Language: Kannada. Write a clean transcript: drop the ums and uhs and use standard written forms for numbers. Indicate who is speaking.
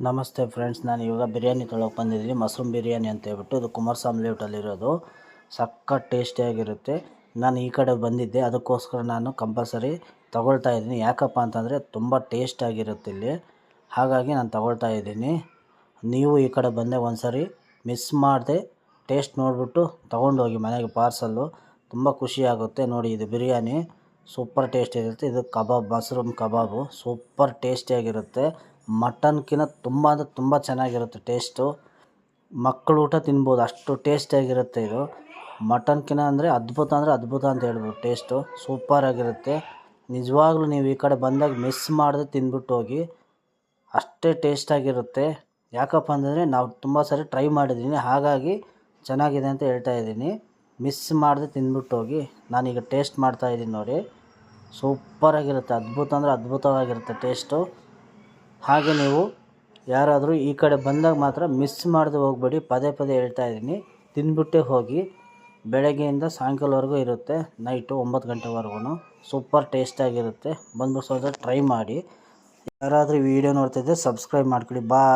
Speaker 1: ನಮಸ್ತೆ ಫ್ರೆಂಡ್ಸ್, ನಾನು ಇವಾಗ ಬಿರಿಯಾನಿ ತೊಗೊಳಕ್ಕೆ ಬಂದಿದ್ದೀನಿ. ಮಶ್ರೂಮ್ ಬಿರಿಯಾನಿ ಅಂತ ಹೇಳ್ಬಿಟ್ಟು ಇದು ಕುಮಾರಸ್ವಾಮಿ ಲೇಔಟಲ್ಲಿರೋದು. ಸಖತ್ ಟೇಸ್ಟಿಯಾಗಿರುತ್ತೆ. ನಾನು ಈ ಕಡೆ ಬಂದಿದ್ದೆ, ಅದಕ್ಕೋಸ್ಕರ ನಾನು ಕಂಪಲ್ಸರಿ ತೊಗೊಳ್ತಾ ಇದ್ದೀನಿ. ಯಾಕಪ್ಪ ಅಂತಂದರೆ ತುಂಬ ಟೇಸ್ಟಾಗಿರುತ್ತೆ ಇಲ್ಲಿ, ಹಾಗಾಗಿ ನಾನು ತೊಗೊಳ್ತಾ ಇದ್ದೀನಿ. ನೀವು ಈ ಕಡೆ ಬಂದೆ ಒಂದ್ಸರಿ ಮಿಸ್ ಮಾಡದೆ ಟೇಸ್ಟ್ ನೋಡಿಬಿಟ್ಟು ತೊಗೊಂಡೋಗಿ ಮನೆಗೆ ಪಾರ್ಸಲ್ಲು. ತುಂಬ ಖುಷಿಯಾಗುತ್ತೆ. ನೋಡಿ, ಇದು ಬಿರಿಯಾನಿ ಸೂಪರ್ ಟೇಸ್ಟ್ ಇರುತ್ತೆ. ಇದು ಕಬಾಬ್, ಮಶ್ರೂಮ್ ಕಬಾಬು ಸೂಪರ್ ಟೇಸ್ಟಿಯಾಗಿರುತ್ತೆ. ಮಟನ್ಕಿಂತ ತುಂಬ ಅಂದರೆ ತುಂಬ ಚೆನ್ನಾಗಿರುತ್ತೆ ಟೇಸ್ಟು. ಮಕ್ಕಳು ಊಟ ತಿನ್ಬೋದು, ಅಷ್ಟು ಟೇಸ್ಟಿಯಾಗಿರುತ್ತೆ ಇದು. ಮಟನ್ಕಿಂತ ಅಂದರೆ ಅದ್ಭುತ ಅಂತ ಹೇಳ್ಬೋದು. ಟೇಸ್ಟು ಸೂಪರಾಗಿರುತ್ತೆ. ನಿಜವಾಗ್ಲೂ ನೀವು ಈ ಕಡೆ ಬಂದಾಗ ಮಿಸ್ ಮಾಡದೆ ತಿಂದ್ಬಿಟ್ಟು ಹೋಗಿ, ಅಷ್ಟೇ ಟೇಸ್ಟಾಗಿರುತ್ತೆ. ಯಾಕಪ್ಪ ಅಂತಂದರೆ ನಾವು ತುಂಬ ಸರಿ ಟ್ರೈ ಮಾಡಿದ್ದೀನಿ, ಹಾಗಾಗಿ ಚೆನ್ನಾಗಿದೆ ಅಂತ ಹೇಳ್ತಾ ಇದ್ದೀನಿ. ಮಿಸ್ ಮಾಡದೆ ತಿಂದ್ಬಿಟ್ಟು ಹೋಗಿ. ನಾನೀಗ ಟೇಸ್ಟ್ ಮಾಡ್ತಾಯಿದ್ದೀನಿ ನೋಡಿ, ಸೂಪರಾಗಿರುತ್ತೆ. ಅದ್ಭುತವಾಗಿರುತ್ತೆ ಟೇಸ್ಟು. ಹಾಗೆ ನೀವು ಯಾರಾದರೂ ಈ ಕಡೆ ಬಂದಾಗ ಮಾತ್ರ ಮಿಸ್ ಮಾಡದೆ ಹೋಗಬೇಡಿ. ಪದೇ ಹೇಳ್ತಾ ಇದ್ದೀನಿ, ತಿಂದ್ಬಿಟ್ಟೇ ಹೋಗಿ. ಬೆಳಗ್ಗೆಯಿಂದ ಸಾಯಂಕಾಲವರೆಗೂ ಇರುತ್ತೆ, ನೈಟು 9 ಗಂಟೆವರೆಗೂ ಸೂಪರ್ ಟೇಸ್ಟಾಗಿರುತ್ತೆ. ಬಂದು ಸ್ವಲ್ಪ ಟ್ರೈ ಮಾಡಿ. ಯಾರಾದರೂ ಈ ವಿಡಿಯೋ ನೋಡ್ತಿದ್ದರೆ ಸಬ್ಸ್ಕ್ರೈಬ್ ಮಾಡ್ಕೊಳ್ಳಿ. ಬಾಯ್.